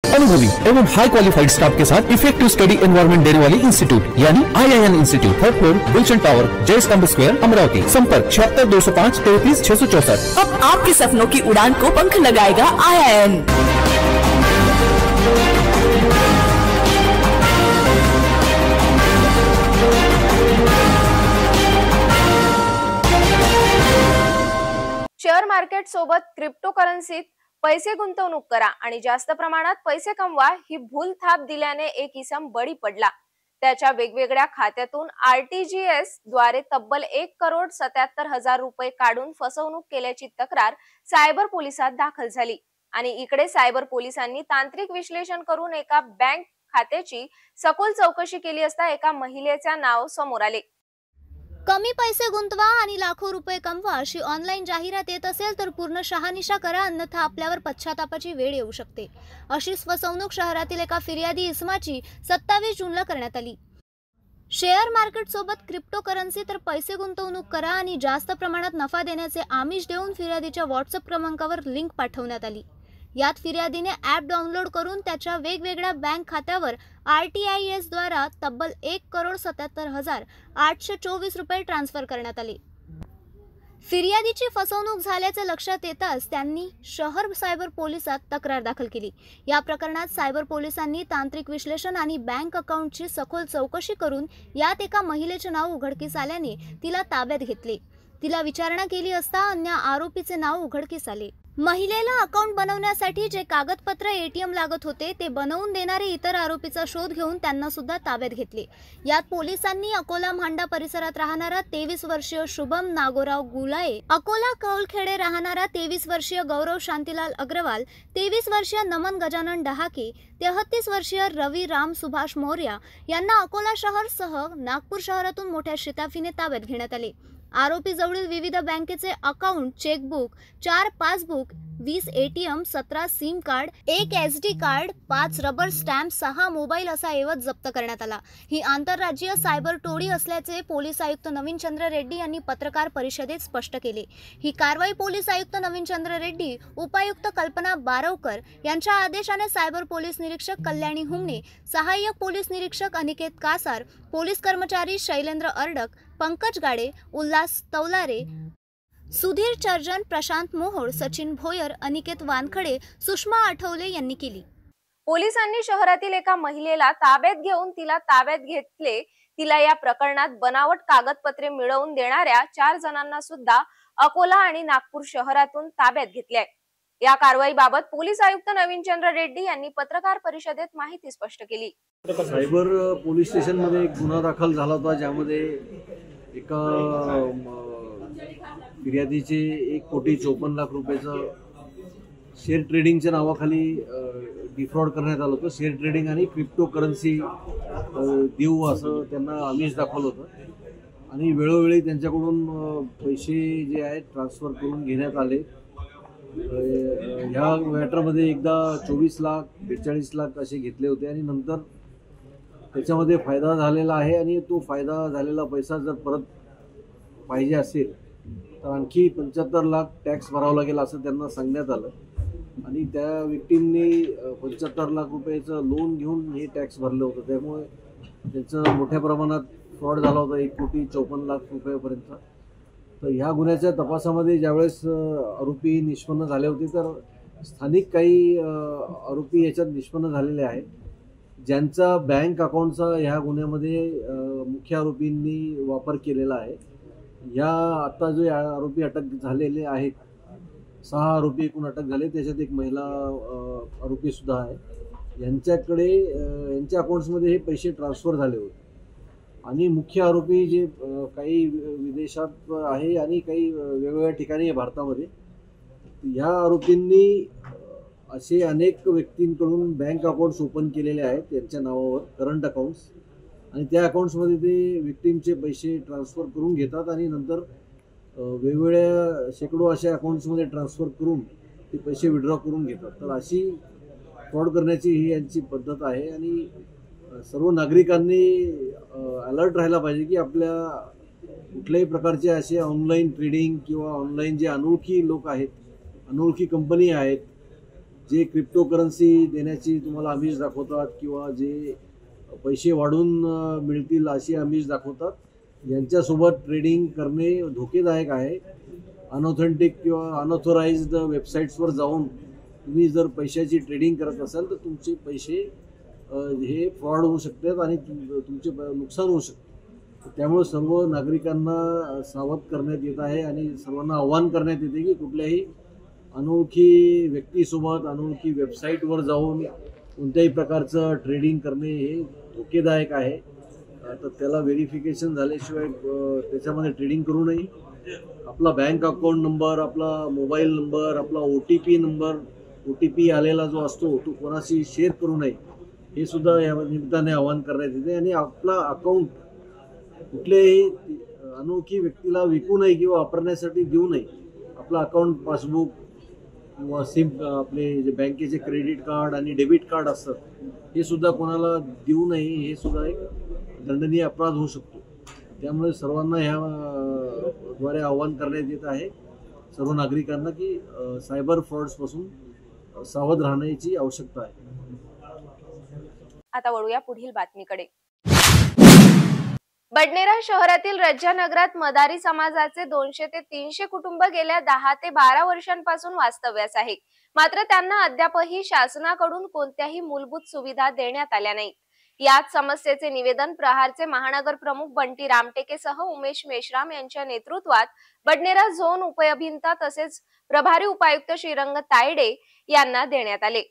अनुभवी एवं हाई qualified staff के साथ इफेक्टिव स्टडी एनवायरमेंट देने वाली इंस्टीट्यूट यानी IIN institute, 3rd floor, Gulshan tower, Jai Stambh square, Amravati. संपर्क 76 205 33 664। अब आपके सपनों की उड़ान को पंख लगाएगा IIN। शेअर मार्केट सोबत क्रिप्टोकरन्सीत पैसे गुंतवणूक करा आणि जास्त प्रमाणात पैसे कमवा ही भूल थाप दिल्याने एक इसम बळी पडला। त्याच्या वेगवेगळ्या खात्यातून RTGS द्वारे तब्बल 1,77,000 रुपये काढून फसवणूक केल्याची तक्रार सायबर पोलिसात दाखल झाली आणि इकडे सायबर पोलिसांनी तांत्रिक विश्लेषण करून एका बँक खात्याची सखोल चौकशी केली असता एका महिलेचे नाव समोर आले। कमी पैसे गुंतवा आणि लाखो रुपये कमवा अशी ऑनलाईन जाहिरात येत असेल तर पूर्ण शहानिशा करा, अन्यथा आपल्यावर पश्चातापाची वेळ येऊ शकते। अशीच फसवणूक शहरातील एका फिर्यादी इसमाची 27 जूनला करण्यात आली। शेअर मार्केट सोबत क्रिप्टोकरन्सी तर पैसे गुंतवणूक करा आणि जास्त प्रमाणात नफा देण्याचे आमिष देऊन फिर्यादीच्या व्हॉट्सअप क्रमांकावर लिंक पाठवण्यात आली। यात फिर्यादीने ॲप डाउनलोड करून त्याच्या वेगवेगळ्या बँक खात्यावर RTGS द्वारा तब्बल 1,77,824 रुपये ट्रान्सफर करण्यात आले। फिर्यादीची फसवणूक झाल्याचे लक्षात येताच त्यांनी शहर सायबर पोलिसात तक्रार दाखल केली। या प्रकरणात सायबर पोलिसांनी तांत्रिक विश्लेषण आणि बँक अकाउंटची सखोल चौकशी करून यात एका महिलेचे नाव उघडकीस आल्याने तिला ताब्यात घेतले। तिला विचारणा केली असता अन्य आरोपीचे नाव उघडकीस आले। महिलेला अकाउंट बनवण्यासाठी जे कागदपत्र ATM लागत होते ते बनवून देणारे इतर आरोपीचा शोध घेऊन त्यांना सुद्धा ताब्यात घेतले। यात पोलिसांनी अकोला म्हांडा परिसरात राहणारा 23 वर्षीय शुभम नागोराव गुलाये, अकोला कौलखेडे राहणारा 23 वर्षीय गौरव शांतीलाल अग्रवाल, 23 वर्षीय नमन गजानन डहाके, 33 वर्षीय रवी राम सुभाष मौर्य यांना अकोला शहरसह नागपूर शहरातून मोठ्या शिताफीने ताब्यात घेण्यात आले। आरोपी जवळील विविध बँकेचे account, chequebook, 4 passbook, 20 ATM, 17 SIM card, 1 SD card, 5 rubber stamp, 6 mobile असा ऐवज जप्त करण्यात आला। ही आंतरराज्यीय सायबर टोळी असल्याचे पोलीस आयुक्त नवीनचंद्र रेड्डी यांनी पत्रकार परिषदेत स्पष्ट केले। ही कारवाई पोलीस आयुक्त नवीनचंद्र रेड्डी, उपायुक्त कल्पना बारवकर यांच्या आदेशाने सायबर पोलीस निरीक्षक कल्याणी हुमणे, सहाय्यक पोलीस निरीक्षक अनिकेत कासार, पोलीस कर्मचारी शैलेंद्र अर्डक, पंकज गाडे, उल्हास तौलारे, सुधीर चर्जन, प्रशांत मोहोळ, सचिन भोयर, अनिकेत वानखडे, सुषमा आठवले यांनी केली। पोलिसांनी शहरातील एका महिलेला ताब्यात घेऊन तिला ताब्यात घेतले। तिला या प्रकरणात बनावट कागदपत्रे मिळवून देणाऱ्या 4 जणांना सुद्धा अकोला आणि नागपूर शहरातून ताब्यात घेतले। या कारवाईबाबत पोलीस आयुक्त नवीनचंद्र रेड्डी यांनी पत्रकार परिषदेत माहिती स्पष्ट केली। सायबर पोलीस स्टेशन मध्ये एक गुन्हा दाखल झाला होता, ज्यामध्ये एका फिर्यादीचे 1,54,00,000 रुपयाचं शेअर ट्रेडिंगच्या नावाखाली डिफ्रॉड करण्यात आलं होतं। शेअर ट्रेडिंग आणि क्रिप्टो करन्सी देऊ असं त्यांना आमिष दाखवलं होतं आणि वेळोवेळी त्यांच्याकडून पैसे जे आहेत ट्रान्सफर करून घेण्यात आले। ह्या मॅटरमध्ये एकदा 24 लाख 42 लाख असे घेतले होते आणि नंतर त्याच्यामध्ये फायदा झालेला आहे आणि तो फायदा झालेला पैसा जर परत पाहिजे असेल तर आणखी 75 लाख टॅक्स भरावा लागेल असं त्यांना सांगण्यात आलं आणि त्या विक्टीमनी 75 लाख रुपयाचं लोन घेऊन हे टॅक्स भरलं होतं। त्यामुळे त्यांचं मोठ्या प्रमाणात फ्रॉड झाला होता, 1,54,00,000 रुपयापर्यंत। तर ह्या गुन्ह्याच्या तपासामध्ये ज्यावेळेस आरोपी निष्पन्न झाले होते तर स्थानिक काही आरोपी याच्यात निष्पन्न झालेले आहेत, ज्यांचा बँक अकाउंटचा ह्या गुन्ह्यामध्ये मुख्य आरोपींनी वापर केलेला आहे। या आता जो आरोपी अटक झालेले आहेत, 6 आरोपी एकूण अटक झाले, त्याच्यात एक महिला आरोपी सुद्धा आहे। यांच्याकडे यांच्या अकाउंट्समध्ये हे पैसे ट्रान्सफर झाले होते आणि मुख्य आरोपी जे काही विदेशात आहे आणि काही वेगवेगळ्या ठिकाणी आहे भारतामध्ये, या आरोपींनी असे अनेक व्यक्तींकडून बँक अकाउंट्स ओपन केलेले आहेत त्यांच्या नावावर, करंट अकाउंट्स, आणि त्या अकाउंट्समध्ये ते विक्टीमचे पैसे ट्रान्सफर करून घेतात आणि नंतर वेगवेगळ्या शेकडो अशा अकाउंट्समध्ये ट्रान्सफर करून ते पैसे विड्रॉ करून घेतात। तर अशी फ्रॉड करण्याची ही यांची पद्धत आहे आणि सर्व नागरिकांनी अलर्ट राहायला पाहिजे की आपल्या कुठल्याही प्रकारचे असे ऑनलाईन ट्रेडिंग किंवा ऑनलाईन जे अनोळखी लोक आहेत, अनोळखी कंपनी आहेत, जे क्रिप्टोकरन्सी देण्याची तुम्हाला आमिष दाखवतात किंवा जे पैसे वाढून मिळतील अशी आमिष दाखवतात, यांच्यासोबत ट्रेडिंग करणे धोकेदायक आहे. अनऑथेंटिक किंवा अनऑथोराइज्ड वेबसाईट्सवर जाऊन तुम्ही जर पैशाची ट्रेडिंग करत असाल तर तुमचे पैसे हे फ्रॉड होऊ शकतात आणि तुमचे नुकसान होऊ शकते. त्यामुळे सर्व नागरिकांना सावध करण्यात येत आहे आणि सर्वांना आवाहन करण्यात येते की कुठल्याही अनोळखी व्यक्तीसोबत अनोळखी वेबसाईटवर जाऊन कोणत्याही प्रकारचं ट्रेडिंग करणे हे धोकेदायक आहे. तर त्याला व्हेरिफिकेशन झाल्याशिवाय त्याच्यामध्ये ट्रेडिंग करू नये. आपला बँक अकाउंट नंबर, आपला मोबाईल नंबर, आपला OTP आलेला जो असतो तो कोणाशी शेअर करू नये हे सुद्धा या निमित्ताने आवाहन करण्यात येते. आणि आपला अकाउंट कुठल्याही अनोळखी व्यक्तीला विकू नये किंवा वापरण्यासाठी देऊ नये. आपला अकाउंट पासबुक किंवा आपले जे बँकेचे क्रेडिट कार्ड आणि डेबिट कार्ड असतात हे सुद्धा कोणाला देऊ नये. हे सुद्धा एक दंडनीय अपराध होऊ शकतो. त्यामुळे सर्वांना ह्याद्वारे आवाहन करण्यात येत आहे सर्व नागरिकांना की सायबर फ्रॉड्सपासून सावध राहण्याची आवश्यकता आहे. आता वळूया पुढील बातमीकडे. बडनेरा शहरातील रज्जानगरात मदारी समाजाचे 200 ते 300 कुटुंब गेल्या 10 ते 12 वर्षांपासून वास्तव्यास आहे. मात्र त्यांना अद्यापही शासनाकडून कोणत्याही मूलभूत सुविधा देण्यात आल्या नाहीत. याच समस्येचे निवेदन प्रहारचे महानगर प्रमुख बंटी रामटेकेसह उमेश मेश्राम यांच्या नेतृत्वात बडनेरा झोन उपअभियंता तसेच प्रभारी उपायुक्त श्रीरंग तायडे यांना देण्यात आले.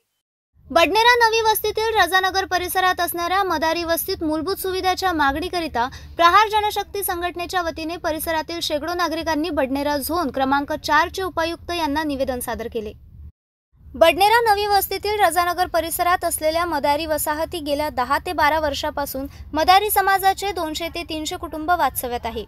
बडनेरा नवी वस्तीतील रजानगर परिसरात असणाऱ्या मदारी वस्तीत मूलभूत सुविधाच्या मागणीकरिता प्रहार जनशक्ती संघटनेच्या वतीने परिसरातील शेकडो नागरिकांनी बडनेरा झोन क्रमांक 4 चे उपायुक्त यांना निवेदन सादर केले. बडनेरा नवी वस्तीतील रजानगर परिसरात असलेल्या मदारी वसाहती गेल्या 10 ते 12 वर्षापासून मदारी समाजाचे 200 ते 300 कुटुंब वास्तव्यात आहे.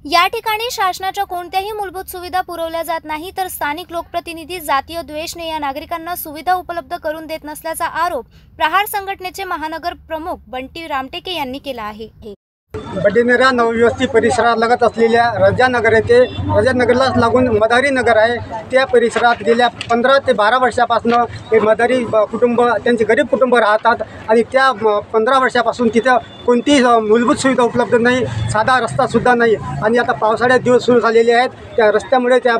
या ठिकाणी शासनाच्या कोणत्याही मूलभूत सुविधा पुरवल्या जात नाही, तर स्थानिक लोकप्रतिनिधी जातीय द्वेषाने या नागरिकांना सुविधा उपलब्ध करून देत नसल्याचा आरोप प्रहार संघटनेचे महानगर प्रमुख बंटी रामटेके यांनी केला आहे. बडनेरा नवी वस्ती परिसरालगत असलेल्या रजानगर येथे रजानगरलाच लागून मदारी नगर आहे. त्या परिसरात गेल्या 15 ते 12 वर्षापासून हे मदारी कुटुंब, त्यांचे गरीब कुटुंब राहतात आणि त्या 15 वर्षापासून तिथं कोणतीही मूलभूत सुविधा उपलब्ध नाही, साधा रस्तासुद्धा नाही. आणि आता पावसाळ्यात दिवस सुरू झालेले आहेत, त्या रस्त्यामुळे त्या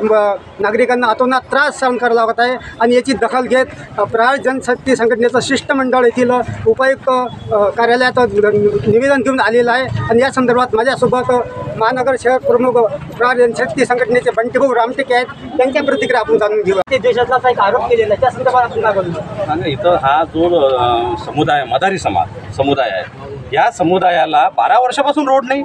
नागरिकांना अतोनात त्रास सहन करावा लागत आहे. आणि याची दखल घेत प्रहार जनशक्ती संघटनेचं शिष्टमंडळ येथील उपायुक्त कार्यालयात निवेदन घेऊन आलेलं आहे. आणि या संदर्भात माझ्यासोबत महानगर शहर प्रमुख प्रहार जनशक्ती संघटनेचे बंटीभाऊ रामटेके आहेत. त्यांच्या प्रतिक्रिया आपण जाणून घेऊ. ते देशातला एक आरोप केलेला आहे, त्या संदर्भात आपण काय बोलतो? इथं हा जो समुदाय मदारी समुदाय आहे, या समुदायाला 12 वर्षापासून रोड नाही.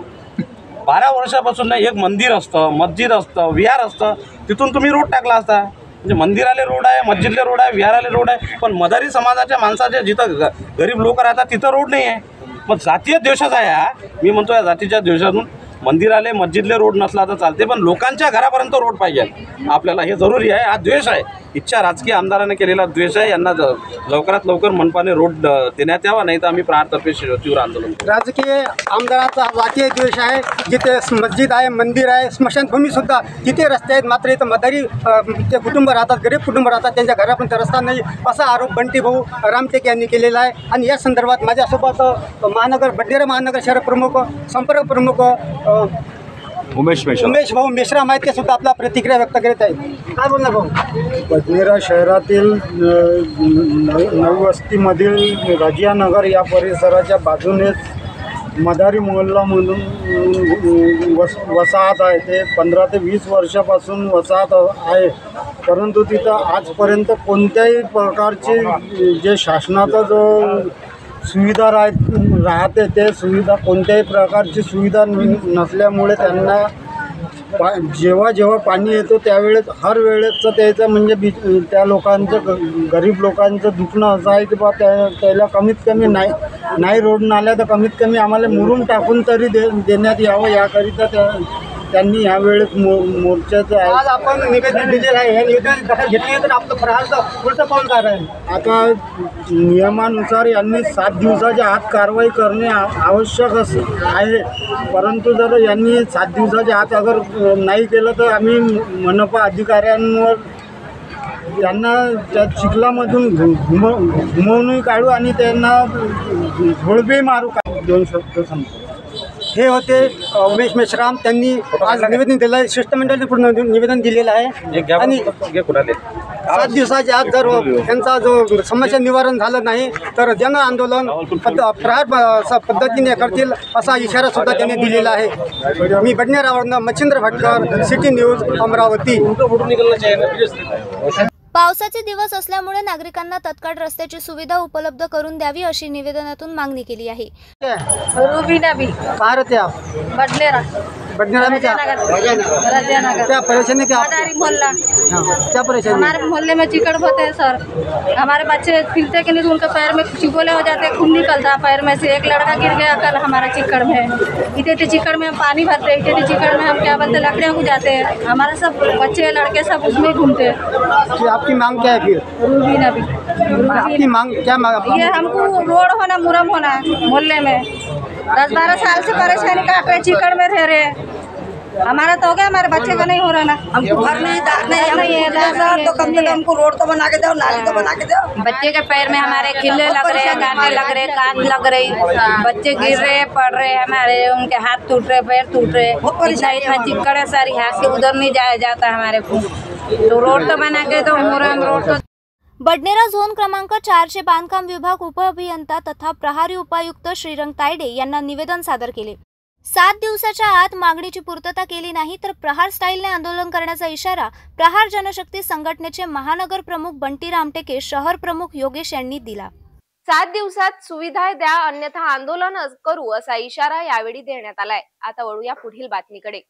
12 वर्षापासून नाही. एक मंदिर असतं, मस्जिद असतं, विहार असतं, तिथून तुम्ही रोड टाकला असता. म्हणजे मंदिराले रोड आहे, मस्जिदले रोड आहे, विहाराले रोड आहे, पण मदारी समाजाच्या माणसाचे जिथं गरीब लोक राहतात तिथं रोड नाही आहे. मग जातीय द्वेषाचा आहे हा. मी म्हणतो या जातीच्या द्वेषातून मंदिराले मस्जिदले रोड नसला तर चालते, पण लोकांच्या घरापर्यंत रोड पाहिजे आपल्याला, हे जरुरी आहे. हा द्वेष आहे, इच्छा राजकीय आमदाराने केलेला द्वेष आहे. यांना लवकरात लवकर मनपाने रोड देण्यात यावा, नाही तर आम्ही प्रहारतर्फे तीव्र आंदोलन. राजकीय आमदाराचा जातीय द्वेष आहे. जिथे मस्जिद आहे, मंदिर आहे, स्मशानभूमीसुद्धा तिथे रस्ते आहेत, मात्र इथं मदारी ते कुटुंब राहतात, गरीब कुटुंब राहतात, त्यांच्या घरापर्यंत रस्ता नाही, असा आरोप बंटीभाऊ रामटेके यांनी केलेला आहे. आणि या संदर्भात माझ्यासोबत बडनेरा महानगर शहर प्रमुख संपर्क प्रमुख उमेश भाऊ मेश्राम आहेत, ते सुद्धा आपला प्रतिक्रिया व्यक्त करीत आहेत. काय बोलणार भाऊ? बडनेरा शहरातील नववस्तीमधील रजियानगर या परिसराच्या बाजूनेच मदारी मोहल्ला म्हणून वसाहत आहे. ते 15 ते 20 वर्षापासून वसाहत आहे, परंतु तिथं आजपर्यंत कोणत्याही प्रकारची जे शासनाचा जो सुविधा राहते ते सुविधा कोणत्याही प्रकारची सुविधा नसल्यामुळे त्यांना जेव्हा पाणी येतो त्यावेळेस हर वेळेचं त्याचं म्हणजे त्या लोकांचं गरीब लोकांचं दुखणं असं आहे की बा त्याला कमीत कमी नाही रोड नाल्या तर कमीत कमी आम्हाला मुरुम टाकून तरी देण्यात यावं, याकरिता त्यांनी यावेळेस मोर्चाचं आहे. आज आपण निवेदन दिलेलं आहे. हे निवेदन दखल घेतली तर आपलं प्रहारचं पुढचं पाऊल काय राहील? आता नियमानुसार यांनी 7 दिवसाच्या आत कारवाई करणे आवश्यक आहे, परंतु जर यांनी 7 दिवसाच्या आत अगर नाही केलं तर आम्ही मनपा अधिकाऱ्यांवर त्यांना त्या चिखलामधून घुमवून काढू आणि त्यांना झोळबे मारू का 2 शब्द सांगतो. हे होते उमेश मेश्राम. त्यांनी आज निवेदन दिलं आहे, शिष्टमंडळाने पूर्ण निवेदन दिलेलं आहे. आणि 7 दिवसाच्या आत जर त्यांचा जो समस्या निवारण झालं नाही तर जन आंदोलन प्रहार पद्धतीने करतील असा इशारा सुद्धा त्यांनी दिलेला आहे. मी बडनेरावरनं मच्छिंद्र भटकर, सिटी न्यूज, अमरावती. पावसाचे दिवस असल्यामुळे नागरिकांना तत्काळ रस्त्याची सुविधा उपलब्ध करून द्यावी अशी निवेदनातून मागणी केली आहे. बडनेरा में क्या क्या परेशानी, क्या मोहल्ला क्या परेशानी? हमारे मोहल्ले में चिकड़ बहुत है सर. हमारे बच्चे खेलते कि नहीं तो उनके पैर में चिकोले हो जाते, खून निकलता है पैर में से. एक लड़का गिर गया कल हमारा चिकड़ में. इतने चिकड़ में हम पानी भरते, इतने चिकड़ में हम क्या बोलते लकड़ियाँ गुजाते हैं. हमारे सब बच्चे लड़के सब उसमें घूमते. आपकी मांग क्या है फिर? रूबीना भी आपकी मांग क्या मांग? ये हमको रोड होना, मुरम होना मोहल्ले में. 10-12 साल से परेशानी काट रहे, चिकड़ में रह रहे. हमारा तो हो गया, हमारे बच्चे का नहीं हो रहा ना. हमको घर नहीं है तो कम से कम हमको रोड तो बना के दो, नाली तो बना के दो. बच्चे के पैर में हमारे खिल्ले लग रहे हैं, गाने लग रहे, कान लग रही. बच्चे गिर रहे, पड़ रहे हमारे, उनके हाथ टूट रहे, पैर टूट रहे. इतना चिक्कड़ है सर, यहाँ से उधर नहीं जाया जाता हमारे को. तो रोड तो बना के दो, मुरम रोड तो. बडनेरा झोन क्रमांक 4चे बांधकाम विभाग उपअभियंता तथा प्रभारी उपायुक्त श्रीरंग तायडे यांना निवेदन सादर केले. 7 दिवसाच्या आत मागणीची पूर्तता केली नाही तर प्रहार स्टाईलने आंदोलन करण्याचा इशारा प्रहार जनशक्ती संघटनेचे महानगर प्रमुख बंटी रामटेके, शहर प्रमुख योगेश यांनी दिला. 7 दिवसात सुविधा द्या अन्यथा आंदोलन करू असा इशारा यावेळी देण्यात आलाय. आता वळूया पुढील बातमीकडे.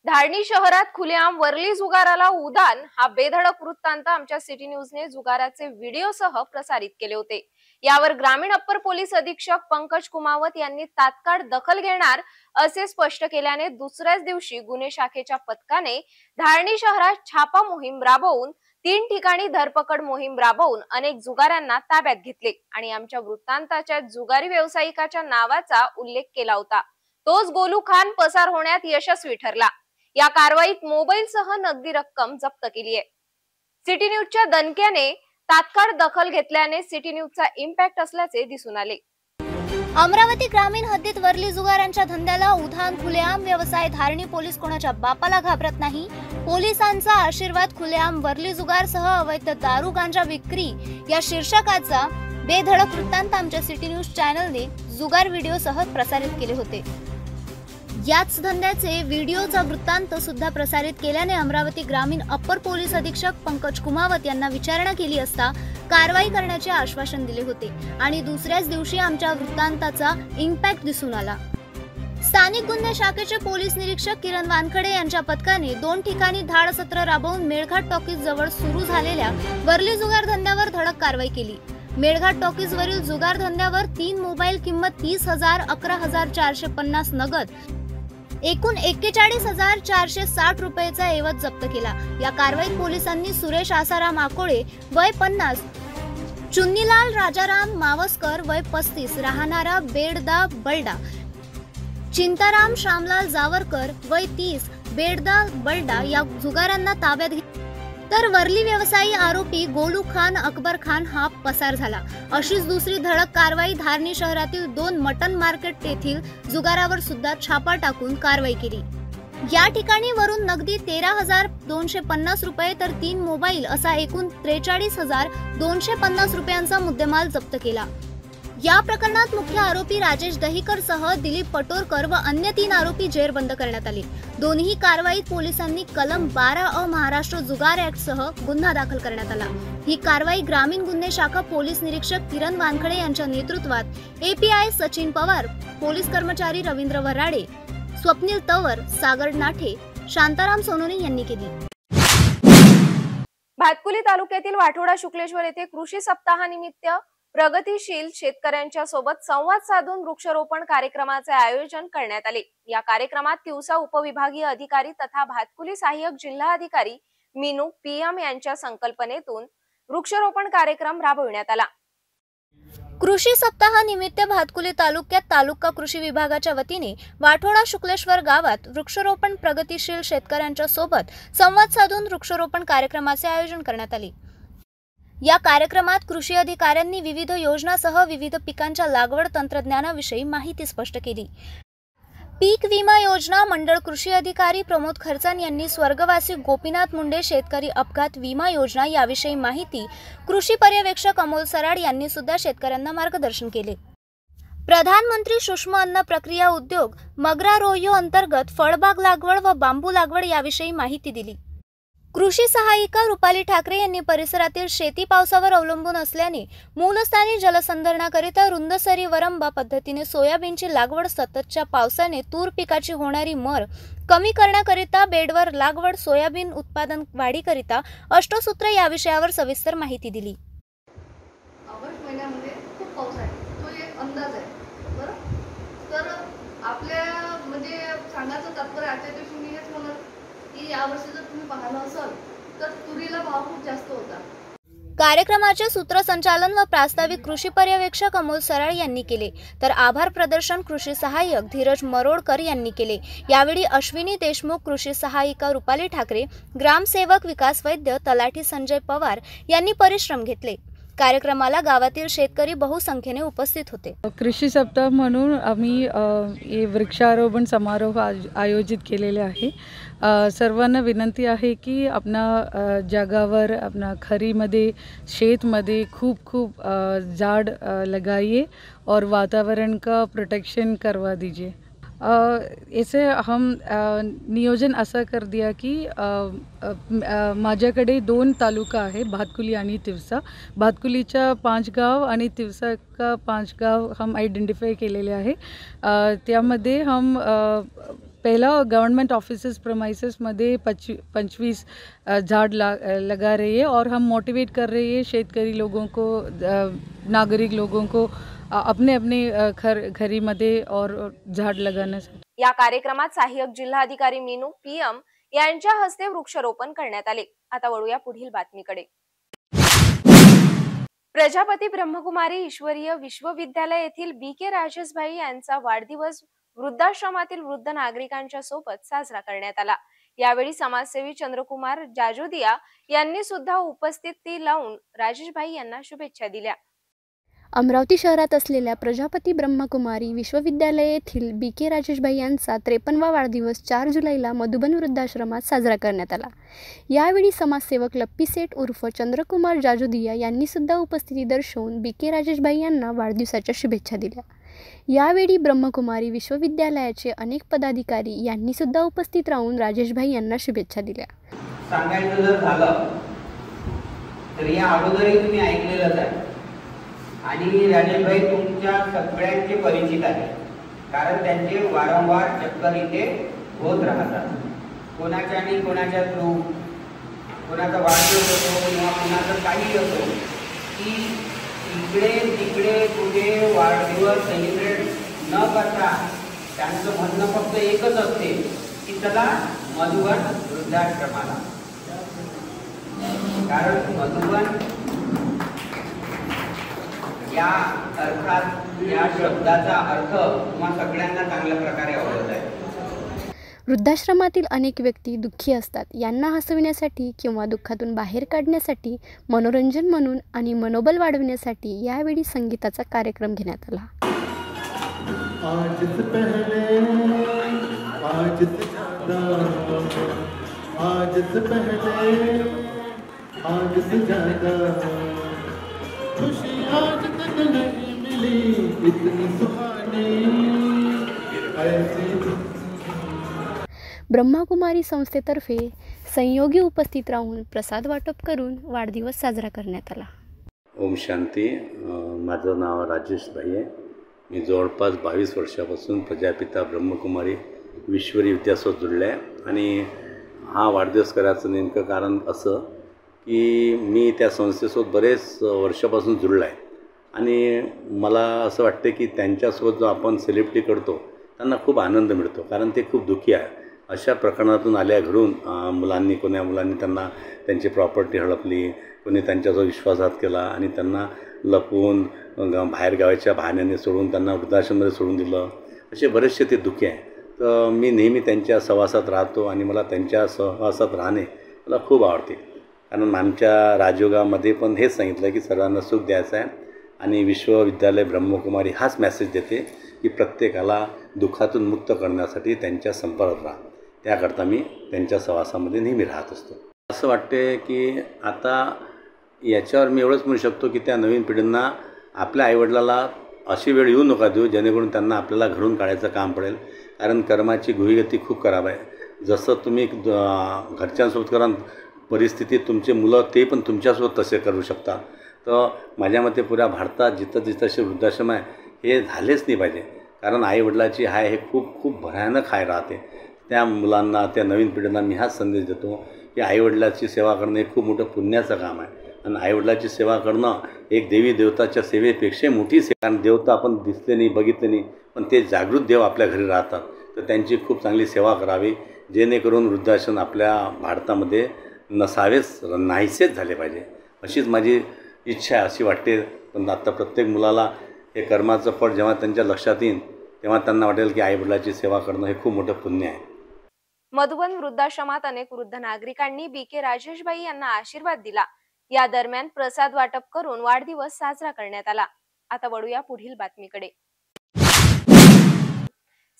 धारणी शहरात खुलेआम वरली जुगाराला उधाण हा बेधडक वृत्तांत आमच्या सिटी न्यूजने जुगाराचे व्हिडिओसह प्रसारित केले होते. यावर ग्रामीण अप्पर पोलीस अधीक्षक पंकज कुमावत यांनी तात्काळ दखल घेणार असे स्पष्ट केल्याने दुसऱ्याच दिवशी गुन्हे शाखेच्या पथकाने धारणी शहरात छापा मोहीम राबवून 3 ठिकाणी धरपकड मोहीम राबवून अनेक जुगाऱ्यांना ताब्यात घेतले आणि आमच्या वृत्तांताच्या जुगारी व्यावसायिकाच्या नावाचा उल्लेख केला होता. तोच गोलू खान पसार होण्यात यशस्वी ठरला. या कारवाईत मोबाईलसह नगदी रक्कम जप्त केली आहे. सिटी न्यूजच्या दणक्याने तात्काळ दखल घेतल्याने सिटी न्यूजचा इम्पॅक्ट असल्याचे दिसून आले. अमरावती ग्रामीण हद्दीत वरली जुगारांच्या धंद्याला उधाण खुलेआम व्यवसाय. धारणी पोलीस कोणाच्या बापाला घाबरत नाही. पोलिसांचा आशीर्वाद खुलेआम वरली जुगारसह अवैध दारू गांजा विक्री या शीर्षकाचा बेधडक वृत्तांत आमच्या सिटी न्यूज चॅनलने जुगार व्हिडिओसह प्रसारित केले होते. याच धंद्याचे व्हिडिओचा वृत्तांत सुद्धा प्रसारित केल्याने अमरावती ग्रामीण अप्पर पोलीस अधीक्षक पंकज कुमावत यांना विचारणा केली असता कारवाई करण्याचे आश्वासन दिले होते आणि दुसऱ्याच दिवशी आमच्या वृत्तांताचा इम्पॅक्ट दिसून आला. स्थानिक गुन्हे शाखेचे पोलीस निरीक्षक किरण वानखडे यांच्या पथकाने 2 ठिकाणी धाड सत्र राबवून मेळघाट टॉकीज जवळ सुरू झालेल्या वरली जुगार धंद्यावर धडक कारवाई केली. मेळघाट टॉकीज वरील जुगार धंद्यावर 3 मोबाईल, किंमत 30,000, 11,450 नगद, एकूण 41,460 रुपयेचा ऐवज जप्त केला. या कारवाईत पोलिसांनी सुरेश आसाराम आकोळे वय 50, चुन्नीलाल राजाराम मावस्कर वय 35 राहणारा बेडदा बलडा, चिंताराम श्यामलाल जावरकर वय 30 बेडदा बलडा या जुगारांना ताब्यात घेतले. तर वरली व्यवसायी आरोपी गोलू खान, अकबर खान हा पसार झाला. अशीच दुसरी धडक कारवाई धारणी शहरातील 2 मटन मार्केट येथील जुगारावर सुद्धा छापा टाकून कारवाई केली. या ठिकाणी वरून नगदी 13,250 रुपये तर 3 मोबाईल असा एकूण 43,250 रुपयांचा मुद्देमाल जप्त केला. या प्रकरणात मुख्य आरोपी राजेश दहीकर सह दिलीप पटोरकर व अन्य 3 आरोपी जेरबंद करण्यात आले. दोन्ही कारवाईत पोलिसांनी कलम 12 महाराष्ट्र जुगार ऍक्ट सह गुन्हा दाखल करण्यात आला. ही कारवाई ग्रामीण गुन्हे शाखा पोलीस निरीक्षक किरण वानखडे यांच्या नेतृत्वात एपीआय सचिन पवार, पोलीस कर्मचारी रवींद्र वराडे, स्वप्नील तवर, सागर नाठे, शांताराम सोनोने यांनी केली. भातकुली तालुक्यातील वाठोडा शुक्लेश्वर येथे कृषी सप्ताहानिमित्त प्रगतीशील शेतकऱ्यांच्या सोबत संवाद साधून वृक्षारोपण कार्यक्रमाचे आयोजन करण्यात आले. या कार्यक्रमात तिवसा उपविभागीय अधिकारी तथा भातकुली सहाय्यक जिल्हा अधिकारी मीनू पीएम यांच्या संकल्पनेतून वृक्षारोपण कार्यक्रम राबविण्यात आला. कृषी सप्ताहानिमित्त भातकुली तालुक्यात तालुका कृषी विभागाच्या वतीने वाठोडा शुक्लेश्वर गावात वृक्षारोपण प्रगतिशील शेतकऱ्यांच्या सोबत संवाद साधून वृक्षारोपण कार्यक्रमाचे आयोजन करण्यात आले। या कार्यक्रमात कृषी अधिकाऱ्यांनी विविध योजनांसह विविध पिकांच्या लागवड तंत्रज्ञानाविषयी माहिती स्पष्ट केली। पीक विमा योजना मंडळ कृषी अधिकारी प्रमोद खर्चान यांनी स्वर्गवासी गोपीनाथ मुंडे शेतकरी अपघात विमा योजना याविषयी माहिती, कृषी पर्यवेक्षक अमोल सराड यांनी सुद्धा शेतकऱ्यांना मार्गदर्शन केले। प्रधानमंत्री सूक्ष्म अन्न प्रक्रिया उद्योग मगरा रोयो अंतर्गत फळबाग लागवड व बांबू लागवड याविषयी माहिती दिली। कृषी सहायिका रुपाली ठाकरे यांनी परिसरातील शेती पावसावर अवलंबून असल्याने मूलस्थानी जलसंधारणाकरिता रुंदसरी वरंबा पद्धतीने सोयाबीनची लागवड, सततच्या पावसाने तूर पिकाची होणारी मर कमी करण्याकरिता बेडवर लागवड, सोयाबीन उत्पादन वाढीकरिता अष्टसूत्र या विषयावर सविस्तर माहिती दिली। ऑगस्ट महिन्यामध्ये खूप पाऊस आहे, तो एक अंदाज आहे बरं। तर आपल्या म्हणजे सांगायचं तात्पर्य आजच्या दिवशी मी हेच म्हणत की यावर्षी जर तुम्ही पाहलं असाल तर तुरीला भाव खूप जास्त होता। कार्यक्रमाचे सूत्रसंचालन व प्रास्ताविक कृषी पर्यवेक्षक अमोल सराड यांनी केले, तर आभार प्रदर्शन कृषी सहाय्यक धीरज मरोडकर यांनी केले। यावेळी अश्विनी देशमुख, कृषी सहायिका रुपाली ठाकरे, ग्रामसेवक विकास वैद्य, तलाठी संजय पवार यांनी परिश्रम घेतले। कार्यक्रमाला गावातील शेतकरी बहुसंख्येने उपस्थित होते। कृषी सप्ताह म्हणून आम्ही हे वृक्षारोपण समारोह आयोजित केलेले आहे। सर्वांना विनंती आहे की अपना जगावर, अपना खरीमध्ये, शेतमध्ये खूप झाड़ लगाइए और वातावरण का प्रोटेक्शन करवा दीजिए। ऐसे हम नियोजन असा कर दिया की माझ्याकडे 2 तालुका आहे, भातकुली आणि तिवसा। भातकुलीच्या 5 गाव आणि तिवसाका 5 गाव हम आइडेंटिफाई केलेले आहे। त्यामध्ये हम पहला गवर्नमेंट ऑफिसेस प्रमाइसेस में 25 झाड़ लगा रही है और हम मोटिवेट कर रही है शेतकरी लोगों को, नागरिक लोगों को अपने अपने घरी मध्ये और झाड लगाण्यासाठी। या कार्यक्रमात सहाय्यक जिल्हाधिकारी मीनू PM यांच्या हस्ते वृक्षारोपण करण्यात आले। आता वळूया पुढील बातमीकडे। प्रजापती ब्रह्मकुमारी ईश्वरीय विश्वविद्यालय येथील BK राजेशभाई यांचा वाढदिवस वृद्धाश्रमातील वृद्ध नागरिकांच्या सोबत साजरा करण्यात आला। यावेळी समाजसेवी चंद्रकुमार जाजुदिया यांनी सुद्धा उपस्थिती लावून राजेशभाई यांना शुभेच्छा दिल्या। अमरावती शहरात असलेल्या प्रजापती ब्रह्मकुमारी विश्वविद्यालय येथील BK राजेशभाई यांचा 53वा वाढदिवस 4 जुलैला मधुबन वृद्धाश्रमात साजरा करण्यात आला। यावेळी समाजसेवक लप्पी सेठ उर्फ चंद्रकुमार जाजुदिया यांनी सुद्धा उपस्थिती दर्शवून BK राजेशभाई यांना वाढदिवसाच्या शुभेच्छा दिल्या। यावेळी ब्रह्मकुमारी विश्वविद्यालयाचे अनेक पदाधिकारी यांनी सुद्धा उपस्थित राहून राजेशभाई यांना शुभेच्छा दिल्या। सांगायचं जर झालं तर या अगोदरही तुम्ही ऐकलेलंच आहे आणि राजेशभाई तुमच्या सगळ्यांचे परिचित आहे, कारण त्यांचे वारंवार चक्कर इथे होत राहतात। कोणाच्या आणि कोणाच्या थ्रू, कोणाचा वाढदिवस असो किंवा कोणाचं काही असो, की इकडे तिकडे कुठे वाढदिवस सेलिब्रेट न करता त्यांचं म्हणणं फक्त एकच असते की चला मधुबन वृद्धाश्रमाला। कारण मधुबन या अर्थात या शब्दाचा अर्थ तुम्हाला सगळ्यांना चांगल्या प्रकारे आवडत आहे। वृद्धाश्रमातील अनेक व्यक्ती दुःखी असतात, यांना हसविण्यासाठी किंवा दुःखातून बाहेर काढण्यासाठी, मनोरंजन म्हणून आणि मनोबल वाढविण्यासाठी यावेळी संगीताचा कार्यक्रम घेण्यात आला। ब्रह्मकुमारी संस्थेतर्फे संयोगी उपस्थित राहून प्रसाद वाटप करून वाढदिवस साजरा करण्यात आला। ओम शांती। माझं नाव राजेश भाई आहे। मी जवळपास 22 वर्षापासून प्रजापिता ब्रह्मकुमारी ईश्वरी विद्यासोबत जुळले आहे आणि हा वाढदिवस करायचं नेमकं कारण असं की मी त्या संस्थेसोबत बरेच वर्षापासून जुळला आहे आणि मला असं वाटतं की त्यांच्यासोबत जो आपण सेलिब्रिटी करतो त्यांना खूप आनंद मिळतो, कारण ते खूप दुःखी आहे। अशा प्रकरणातून आल्या घडून मुलांनी त्यांना त्यांची प्रॉपर्टी हडपली कोणी त्यांच्याजवळ विश्वासघात केला आणि त्यांना लपवून बाहेरगावाच्या बहाण्याने सोडून त्यांना वृद्धाश्रममध्ये सोडून दिलं, असे बरेचसे ते दुःखी आहे. तर मी नेहमी त्यांच्या सहवासात राहतो आणि मला त्यांच्या सहवासात राहणे मला खूप आवडते. कारण आमच्या राजयोगामध्ये पण हेच सांगितलं की सर्वांना सुख द्यायचं आहे आणि विश्वविद्यालय ब्रह्मकुमारी हाच मेसेज देते की प्रत्येकाला दुःखातून मुक्त करण्यासाठी त्यांच्या संपर्कात राहा. त्याकरता मी त्यांच्या सहवासामध्ये नेहमी राहत असतो. असं वाटते की आता याच्यावर मी एवढंच म्हणू शकतो की त्या नवीन पिढींना आपल्या आईवडिलाला अशी वेळ येऊ नका देऊ जेणेकरून त्यांना आपल्याला घडून काढायचं काम पडेल. कारण कर्माची गुहिगती खूप खराब आहे. जसं तुम्ही घरच्यांसोबत करा परिस्थितीत तुमचे मुलं ते पण तुमच्यासोबत तसे करू शकतात. तर माझ्या मते पुऱ्या भारतात जिथं जिथं असे वृद्धाश्रम आहे हे झालेच नाही पाहिजे. कारण आईवडिलाची हाय हे खूप खूप भयानक हाय राहते. त्या मुलांना त्या नवीन पिढींना मी हाच संदेश देतो की आईवडिलाची सेवा करणं हे खूप मोठं पुण्याचं काम आहे. आणि आईवडिलाची सेवा करणं एक देवी देवताच्या सेवेपेक्षा मोठी सेवा. कारण देवता आपण दिसले नाही बघितले नाही पण ते जागृत देव आपल्या घरी राहतात. तर त्यांची खूप चांगली सेवा करावी जेणेकरून वृद्धाश्रम आपल्या भारतामध्ये नसावेच नाहीसेच झाले पाहिजे अशीच माझी इच्छा आहे. अशी वाटते. पण आता प्रत्येक मुलाला हे कर्माचं फळ जेव्हा त्यांच्या लक्षात येईल तेव्हा त्यांना वाटेल की आईवडिलाची सेवा करणं हे खूप मोठं पुण्य आहे. मधुबन वृद्धाश्रमात अनेक वृद्ध नागरिकांनी बीके राजेशबाई यांना आशीर्वाद दिला. या दरम्यान प्रसाद वाटप करून वाढदिवस साजरा करण्यात आला. आता वळूया पुढील बातमीकडे.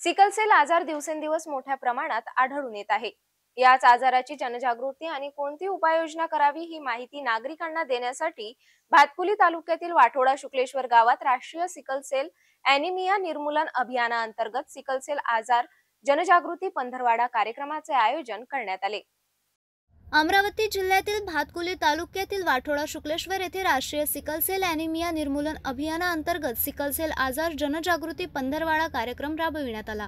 सिकलसेल आजार दिवसेंदिवस मोठ्या प्रमाणात आढळून येत आहे. याच आजाराची जनजागृती आणि कोणती उपाययोजना करावी ही माहिती नागरिकांना देण्यासाठी भातकुली तालुक्यातील वाठोडा शुक्लेश्वर गावात राष्ट्रीय सिकलसेल ॲनिमिया निर्मूलन अभियानाअंतर्गत सिकलसेल आजार जनजागृती पंधरवाडा कार्यक्रमाचे आयोजन करण्यात आले. अमरावती जिल्ह्यातील भातकुली तालुक्यातील वाठोडा शुक्लेश्वर येथे राष्ट्रीय सिकलसेल ॲनिमिया निर्मूलन अभियानाअंतर्गत सिकलसेल आजार जनजागृती पंधरवाडा कार्यक्रम राबविण्यात आला.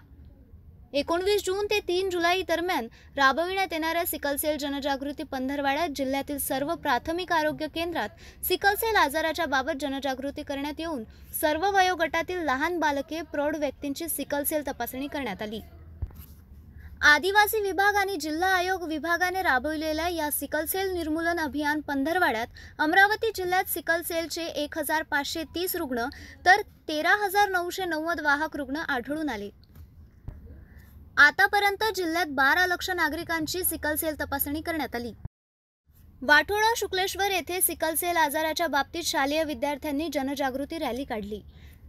19 जून ते 3 जुलै दरम्यान राबविण्यात येणाऱ्या सिकलसेल जनजागृती पंधरवाड्यात जिल्ह्यातील सर्व प्राथमिक आरोग्य केंद्रात सिकलसेल आजाराच्या बाबत जनजागृती करण्यात येऊन सर्व वयोगटातील लहान बालके प्रौढ व्यक्तींची सिकलसेल तपासणी करण्यात आली. आदिवासी विभाग आणि जिल्हा आयोग विभागाने राबविलेल्या या सिकलसेल निर्मूलन अभियान पंधरवाड्यात अमरावती जिल्ह्यात सिकलसेलचे 1530 रुग्ण तर 13,990 वाहक रुग्ण आढळून आले. आतापर्यंत जिल्ह्यात 12 लाख नागरिकांची सिकलसेल तपासणी करण्यात आली. वाठोडा शुक्लेश्वर येथे सिकलसेल आजाराच्या बाबतीत शालेय विद्यार्थ्यांनी जनजागृती रॅली काढली.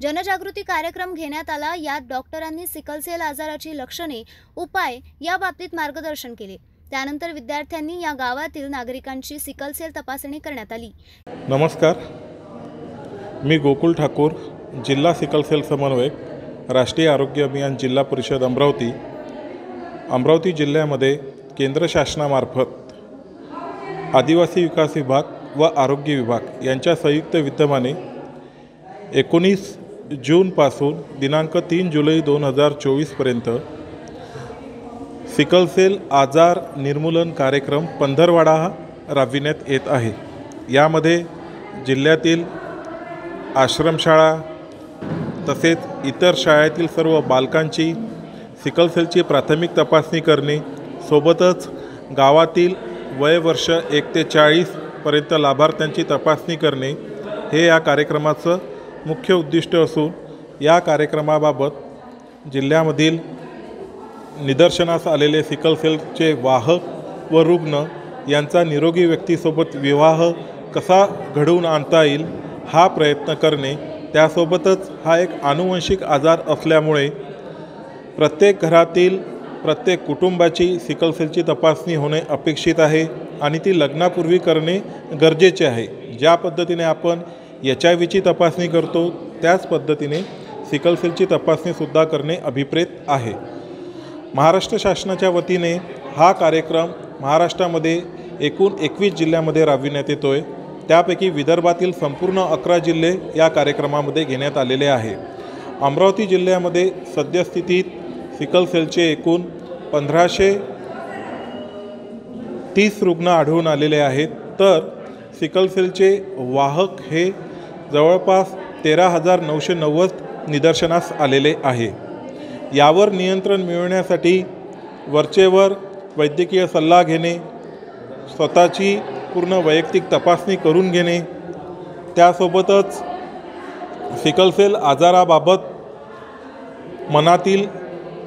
जनजागृती कार्यक्रम घेण्यात आला. यात डॉक्टरांनी सिकलसेल आजाराची लक्षणे, उपाय या बाबतीत मार्गदर्शन केले. त्यानंतर विद्यार्थ्यांनी या गावातील नागरिकांची सिकलसेल तपासणी करण्यात आली. नमस्कार, मी गोकुल ठाकूर, जिल्हा सिकलसेल समन्वयक, राष्ट्रीय आरोग्य अभियान जिल्हा परिषद अमरावती. अमरावती जिल्ह्यामध्ये केंद्र शासनामार्फत आदिवासी विकास विभाग व आरोग्य विभाग यांच्या संयुक्त विद्यमाने 19 जूनपासून दिनांक 3 जुलै 2024पर्यंत सिकलसेल आजार निर्मूलन कार्यक्रम पंधरवाडा राबविण्यात येत आहे. यामध्ये जिल्ह्यातील आश्रमशाळा तसेच इतर शाळेतील सर्व बालकांची सिकलसेलची प्राथमिक तपासणी करणे, सोबतच गावातील वयवर्ष 1 ते 40पर्यंत लाभार्थ्यांची तपासणी करणे हे या कार्यक्रमाचं मुख्य उद्दिष्ट असून या कार्यक्रमाबाबत जिल्ह्यामधील निदर्शनास आलेले सिकलसेलचे वाहक व रुग्ण यांचा निरोगी व्यक्तीसोबत विवाह कसा घडवून आणता येईल हा प्रयत्न करणे, त्यासोबतच हा एक आनुवंशिक आजार असल्यामुळे प्रत्येक घरातील प्रत्येक कुटुंबाची सिकलसेलची तपासणी होणे अपेक्षित आहे आणि ती लग्नापूर्वी करणे गरजेचे आहे. ज्या पद्धतीने आपण HIV तपासणी करतो त्याच पद्धतीने सिकलसेलची तपासणीसुद्धा करणे अभिप्रेत आहे. महाराष्ट्र शासनाच्या वतीने हा कार्यक्रम महाराष्ट्रामध्ये एकूण 21 जिल्ह्यामध्ये राबविण्यात येतो आहे. त्यापैकी विदर्भातील संपूर्ण 11 जिल्हे या कार्यक्रमामध्ये घेण्यात आलेले आहे. अमरावती जिल्ह्यामध्ये सद्यस्थितीत सिकलसेलचे एकूण 1530 रुग्ण आढळून आलेले आहेत. तर सिकलसेलचे वाहक हे जवळपास 13,990 निदर्शनास आलेले आहे. यावर नियंत्रण मिळवण्यासाठी वरचेवर वैद्यकीय सल्ला घेणे, स्वतःची संपूर्ण वैयक्तिक तपासणी करून घेणे, त्यासोबतच सिकलसेल आजाराबाबत मनातील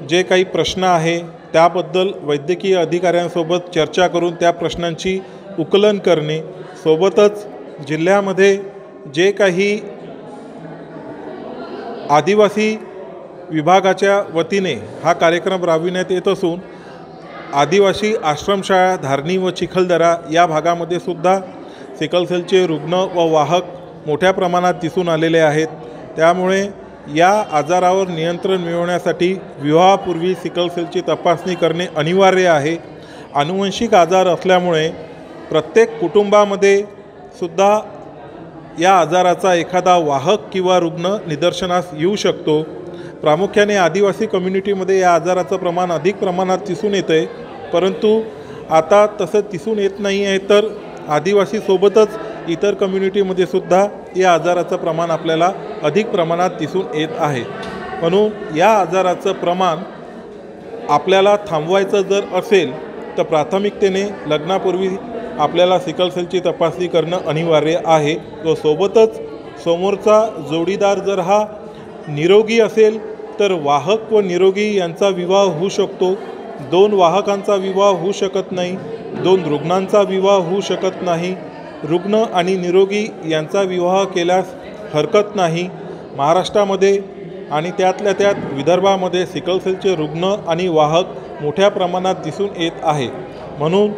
जे काही प्रश्न आहे त्याबद्दल वैद्यकीय अधिकाऱ्यांसोबत चर्चा करून त्या प्रश्नांची उकलन करणे, सोबतच जिल्ह्यामध्ये जे काही आदिवासी विभागाच्या वतीने हा कार्यक्रम राबविण्यात येत असून आदिवासी आश्रमशाळा धारणी व चिखलदरा या भागामध्ये सुद्धा सिकलसेलचे रुग्ण व वाहक मोठ्या प्रमाणात दिसून आलेले आहेत. त्यामुळे या आजारावर नियंत्रण मिळवण्यासाठी विवाहापूर्वी सिकलसेलची तपासणी करणे अनिवार्य आहे. आनुवंशिक आजार असल्यामुळे प्रत्येक कुटुंबामध्ये सुद्धा या आजाराचा एखादा वाहक किंवा रुग्ण निदर्शनास येऊ शकतो. प्रामुख्याने आदिवासी कम्युनिटीमध्ये या आजाराचं प्रमाण अधिक प्रमाणात दिसून येतं आहे, परंतु आता तसं दिसून येत नाही आहे. तर आदिवासीसोबतच इतर कम्युनिटीमध्ये सुद्धा या आजाराचं प्रमाण आपल्याला अधिक प्रमाणात दिसून येत आहे. म्हणून या आजाराचं प्रमाण आपल्याला थांबवायचं जर असेल तर प्राथमिकतेने लग्नापूर्वी आपल्याला सिकलसेलची तपासणी करणं अनिवार्य आहे. व सोबतच समोरचा जोडीदार जर हा निरोगी असेल तर वाहक व निरोगी यांचा विवाह होऊ शकतो. 2 वाहकांचा विवाह होऊ शकत नाही, 2 रुग्णांचा विवाह होऊ शकत नाही. रुग्ण आणि निरोगी यांचा विवाह केल्यास हरकत नाही. महाराष्ट्रामध्ये आणि त्यातल्या त्यात विदर्भामध्ये सिकलसेलचे रुग्ण आणि वाहक मोठ्या प्रमाणात दिसून येत आहे. म्हणून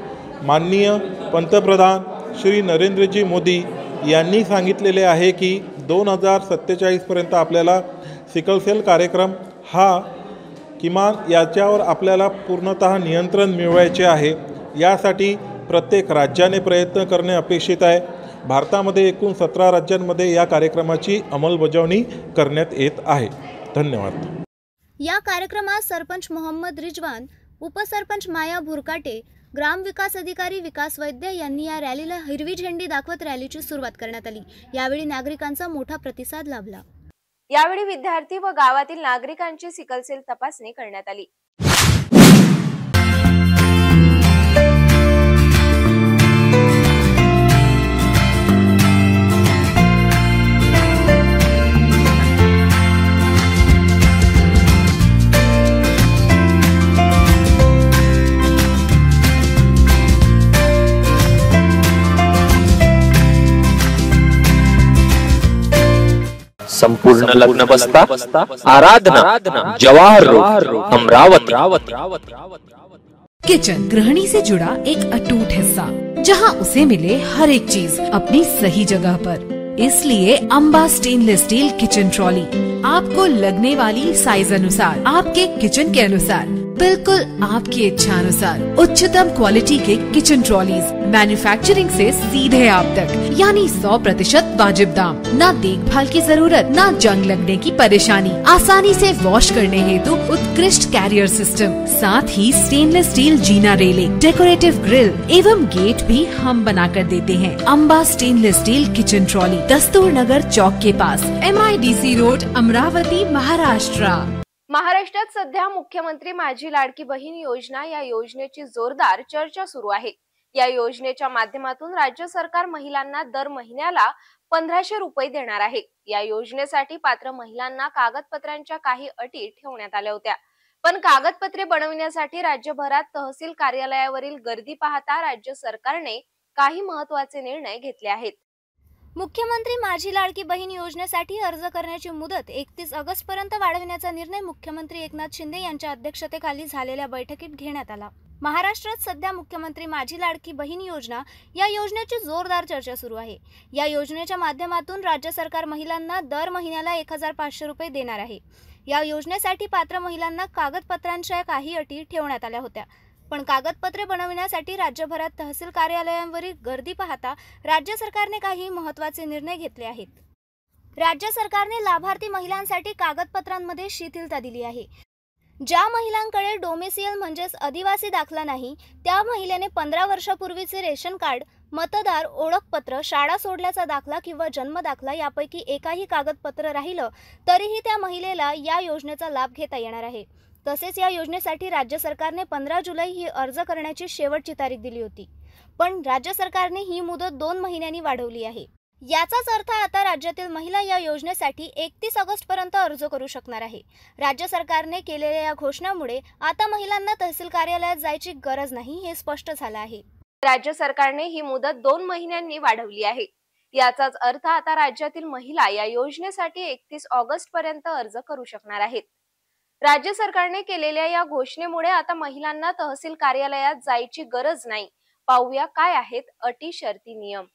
माननीय पंतप्रधान श्री नरेंद्रजी मोदी यांनी सांगितलेले आहे की 2047पर्यंत आपल्याला सिकलसेल कार्यक्रम हा किमान याच्यावर आपल्याला पूर्णतः नियंत्रण मिळवायचे आहे. यासाठी प्रत्येक राज्याने प्रयत्न करणे अपेक्षित आहे. भारतामध्ये एकूण 17 राज्यांमध्ये या कार्यक्रमाची अंमलबजावणी करण्यात येत आहे. धन्यवाद. या कार्यक्रमात सरपंच मोहम्मद रिजवान, उपसरपंच माया भुरकाटे, ग्रामविकास अधिकारी विकास वैद्य यांनी या रॅलीला हिरवी झेंडी दाखवत रॅलीची सुरुवात करण्यात आली. यावेळी नागरिकांचा मोठा प्रतिसाद लाभला. यावेळी विद्यार्थी व गावातील नागरिकांची सिकलसेल तपासणी करण्यात आली. संपूर्ण लग्न बस्ता आराधना जवाहर रोड अमरावती। किचन गृहिणी से जुड़ा एक अटूट हिस्सा, जहां उसे मिले हर एक चीज अपनी सही जगह पर। इसलिए Amba stainless steel kitchen trolley आपको लगने वाली साइज अनुसार, आपके किचन के अनुसार, बिल्कुल आपकी इच्छा अनुसार उच्चतम क्वालिटी के किचन ट्रॉलीज मैन्युफैक्चरिंग से सीधे आप तक, यानी 100% वाजिब दाम, ना देखभाल की जरूरत, ना जंग लगने की परेशानी, आसानी से वॉश करने हेतु उत्कृष्ट कैरियर सिस्टम, साथ ही स्टेनलेस स्टील जीना रेलिंग, डेकोरेटिव ग्रिल एवं गेट भी हम बना कर देते हैं। Amba stainless steel kitchen trolley, Dastur Nagar Chowk के पास, MIDC रोड, अमरावती, महाराष्ट्र। महाराष्ट्रात सध्या मुख्यमंत्री माझी लाडकी बहीण योजना या योजनेची जोरदार चर्चा सुरू आहे। या योजनेच्या माध्यमातून राज्य सरकार महिलांना दर महिन्याला 1500 रुपये देणार आहे। या योजनेसाठी पात्र महिलांना कागदपत्रांच्या काही अटी ठेवण्यात आल्या होत्या, पण कागदपत्रे बनवण्यासाठी राज्यभरात तहसील कार्यालयावरील गर्दी पाहता राज्य सरकारने काही महत्त्वाचे निर्णय घेतले आहेत। मुख्यमंत्री माझी लाडकी बहीण योजनेसाठी अर्ज करण्याची मुदत 31 ऑगस्ट पर्यंत वाढवण्याचा निर्णय मुख्यमंत्री एकनाथ शिंदे यांच्या अध्यक्षतेखाली झालेल्या बैठकीत घेण्यात आला। महाराष्ट्रात सध्या मुख्यमंत्री माझी लाडकी बहीण योजना या योजनेची जोरदार चर्चा सुरू आहे। या योजनेच्या माध्यमातून राज्य सरकार महिलांना दर महिन्याला 1500 रुपये देणार आहे। या योजनेसाठी पात्र महिलांना कागदपत्रांच्या काही अटी ठेवण्यात आल्या होत्या, पण कागदपत्रे बनवण्यासाठी राज्यभरात तहसील कार्यालयांवरील गर्दी पाहता राज्य सरकारने काही महत्त्वाचे निर्णय घेतले आहेत। राज्य सरकारने लाभार्थी महिलांसाठी कागदपत्रांमध्ये शिथिलता दिली आहे। ज्या महिलांकडे डोमेसियल म्हणजेच आदिवासी दाखला नाही, त्या महिलेने 15 वर्षापूर्वीचे रेशन कार्ड, मतदार ओळखपत्र, शाळा सोडल्याचा दाखला किंवा जन्म दाखला यापैकी एकाही कागदपत्र राहिलं तरीही त्या महिलेला या योजनेचा लाभ घेता येणार आहे। तसेच या योजनेसाठी राज्य सरकारने 15 जुलै ही अर्ज करण्याची शेवटची तारीख दिली होती। पण राज्य सरकारने ही मुदत 2 महिन्यांनी वाढवली आहे। याचाच अर्थ आता राज्यातील महिला या योजनेसाठी 31 ऑगस्टपर्यंत अर्ज करू शकणार आहे। राज्य सरकारने केलेल्या या घोषणामुळे आता महिलांना तहसील कार्यालयात जायची गरज नाही हे स्पष्ट झालं आहे। राज्य सरकारने ही मुदत 2 महिन्यांनी वाढवली आहे। याचाच अर्थ आता राज्यातील महिला या योजनेसाठी 31 ऑगस्ट पर्यंत अर्ज करू शकणार आहेत। राज्य सरकारने केलेल्या या घोषणेमुळे आता महिलांना तहसील कार्यालयात जायची गरज नाही। पाहूया काय आहेत अटी शर्ती नियम।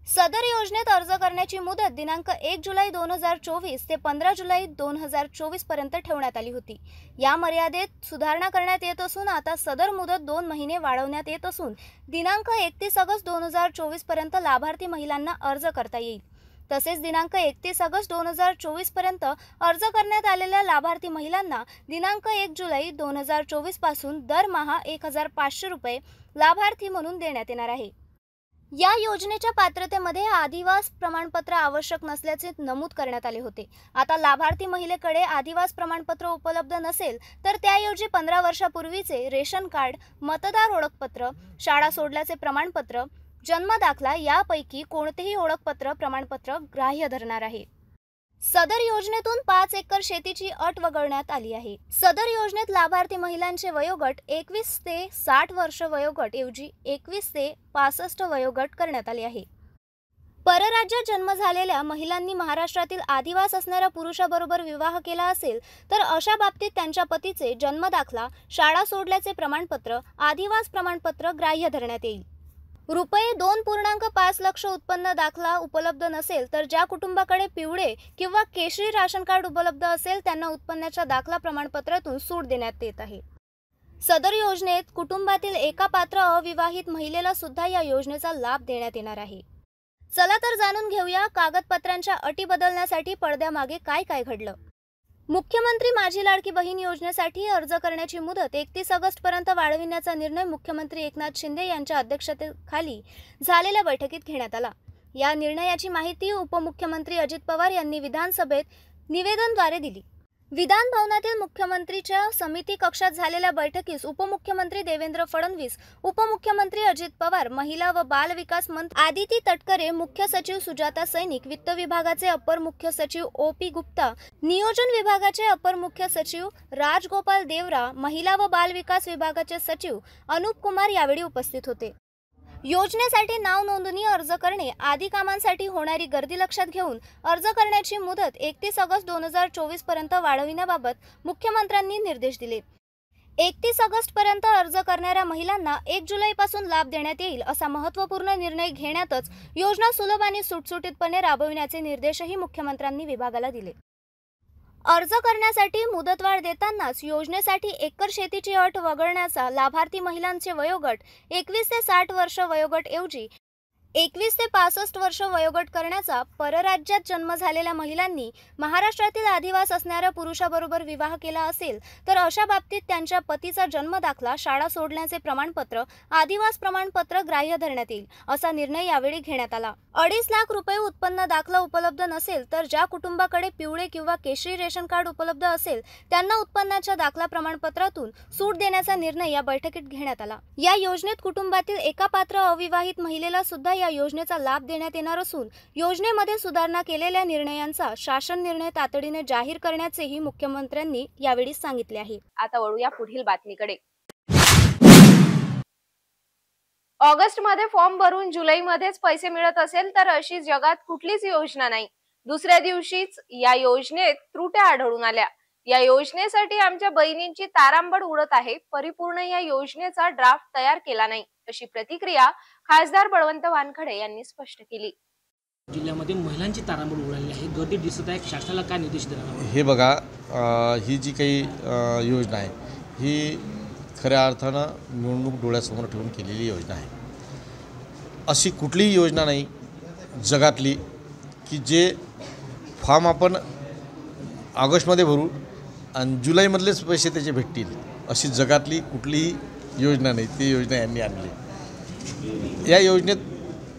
सदर योजनेत अर्ज करण्याची मुदत दिनांक 1 जुलै 2024 ते 15 जुलै 2024 पर्यंत ठेवण्यात आली होती। या मर्यादेत सुधारणा करण्यात येत असून आता सदर मुदत 2 महिने वाढवण्यात येत असून दिनांक 31 ऑगस्ट 2024 पर्यंत लाभार्थी महिलांना अर्ज करता येईल। तसेच दिनांक 31 ऑगस्ट 2024 पर्यंत अर्ज करण्यात आलेल्या लाभार्थी महिलांना दिनांक 1 जुलै 2024 पासून दरमहा 1500 रुपये लाभार्थी म्हणून देण्यात येणार आहे। या योजनेच्या पात्रतेमध्ये आदिवास प्रमाणपत्र आवश्यक नसल्याचे नमूद करण्यात आले होते। आता लाभार्थी महिलेकडे आदिवास प्रमाणपत्र उपलब्ध नसेल तर त्याऐवजी 15 वर्षापूर्वीचे रेशन कार्ड, मतदार ओळखपत्र, शाळा सोडल्याचे प्रमाणपत्र, जन्म दाखला यापैकी कोणतेही ओळखपत्र प्रमाणपत्र ग्राह्य धरणार आहे। सदर योजनेतून 5 एकर शेतीची अट वगळण्यात आली आहे। सदर योजनेत लाभार्थी महिलांचे वयोगट 21 ते 60 वर्ष वयोगट ऐवजी 21 ते 65 वयोगट करण्यात आले आहे। परराज्यात जन्म झालेल्या महिलांनी महाराष्ट्रातील आदिवास असणाऱ्या पुरुषाबरोबर विवाह केला असेल तर अशा बाबतीत त्यांच्या पतीचे जन्म दाखला, शाळा सोडल्याचे प्रमाणपत्र, आदिवास प्रमाणपत्र ग्राह्य धरण्यात येईल। रुपये 2.5 लाख उत्पन्न दाखला उपलब्ध नसेल तर ज्या कुटुंबाकडे पिवळे किंवा केशरी राशन कार्ड उपलब्ध असेल त्यांना उत्पन्नाच्या दाखला प्रमाणपत्रातून सूट देण्यात येत आहे। सदर योजनेत कुटुंबातील एका पात्र अविवाहित महिलेला सुद्धा या योजनेचा लाभ देण्यात येणार आहे। चला तर जाणून घेऊया कागदपत्रांच्या अटी बदलण्यासाठी पडद्यामागे काय काय घडलं। मुख्यमंत्री माझी लाडकी बहीण योजनेसाठी अर्ज करण्याची मुदत 31 ऑगस्ट पर्यंत वाढविण्याचा निर्णय मुख्यमंत्री एकनाथ शिंदे यांच्या अध्यक्षतेखाली झालेल्या बैठकीत घेण्यात आला। या निर्णयाची माहिती उपमुख्यमंत्री अजित पवार यांनी विधानसभेत निवेदनाद्वारे दिली। विधान भवनातील मुख्यमंत्रीच्या समिती कक्षात झालेल्या बैठकीस उपमुख्यमंत्री देवेंद्र फडणवीस, उपमुख्यमंत्री अजित पवार, महिला व बाल विकास मंत्री आदिती तटकरे, मुख्य सचिव सुजाता सैनिक, वित्त विभागाचे अपर मुख्य सचिव OP गुप्ता, नियोजन विभागाचे अपर मुख्य सचिव राजगोपाल देवरा, महिला व बाल विकास विभागाचे सचिव अनूप कुमार यावेळी उपस्थित होते। योजनेसाठी नाव नोंदणी अर्ज करणे आदी कामांसाठी होणारी गर्दी लक्षात घेऊन अर्ज करण्याची मुदत 31 ऑगस्ट 2024 पर्यंत वाढविण्याबाबत मुख्यमंत्र्यांनी निर्देश दिले। 31 ऑगस्ट पर्यंत अर्ज करणाऱ्या महिलांना 1 जुलैपासून लाभ देण्यात येईल असा महत्त्वपूर्ण निर्णय घेण्यातच योजना सुलभ आणि सुटसुटीतपणे राबविण्याचे निर्देशही मुख्यमंत्र्यांनी विभागाला दिले। अर्ज करण्यासाठी मुदतवाढ देतानाच योजनेसाठी एकर शेतीची अट वगळण्याचा लाभार्थी महिलांचे वयोगट 21 ते 60 वर्ष वयोगट ऐवजी 21 ते 65 वर्ष वयोगट करण्याचा, परराज्यात जन्म झालेल्या महिलांनी महाराष्ट्रातील आदिवास असणाऱ्या पुरुषाबरोबर विवाह केला असेल तर अशा बाबतीत त्यांच्या पतीचा जन्म दाखला, शाळा सोडण्याचे प्रमाणपत्र, आदिवास प्रमाणपत्र ग्राह्य धरण्यात येईल असा निर्णय यावेळी घेण्यात आला। 2.5 लाख रुपये उत्पन्न दाखला उपलब्ध नसेल तर ज्या कुटुंबाकडे पिवळे किंवा केशरी रेशन कार्ड उपलब्ध असेल त्यांना उत्पन्नाच्या दाखला प्रमाणपत्रातून सूट देण्याचा निर्णय या बैठकीत घेण्यात आला। या योजनेत कुटुंबातील एका पात्र अविवाहित महिलेला सुद्धा या योजनेचा लाभ देण्यात येणार असून योजनेमध्ये सुधारणा केलेल्या निर्णयांचा शासन निर्णय तातडीने जाहीर करण्याचेही मुख्यमंत्र्यांनी यावेळी सांगितले आहे। आता वळूया पुढील बातमीकडे। ऑगस्ट मध्ये फॉर्म भरून जुलैमध्येच पैसे मिळत असेल तर अशी जगात कुठलीच योजना नाही। दुसऱ्या दिवशीच या योजनेत त्रुट्या आढळून आल्या। या योजनेसाठी आमच्या बहिणींची तारांबळ उडत आहे। परिपूर्ण या योजनेचा ड्राफ्ट तयार केला नाही अशी प्रतिक्रिया खासदार बळवंत वानखडे यांनी स्पष्ट केली। जिल्ह्यामध्ये महिलांची तारांबळ उडालेली आहे, गर्दी दिसत आहे, शासनाला काय निर्देश देणार? हे बघा, ही जी काही योजना आहे ही खऱ्या अर्थानं निवडणूक डोळ्यासमोर ठेवून केलेली योजना आहे। अशी कुठलीही योजना नाही जगातली की जे फॉर्म आपण ऑगस्टमध्ये भरू आणि जुलैमधलेच पैसे त्याचे भेटतील, अशी जगातली कुठलीही योजना नाही। ती योजना यांनी आणली। या योजनेत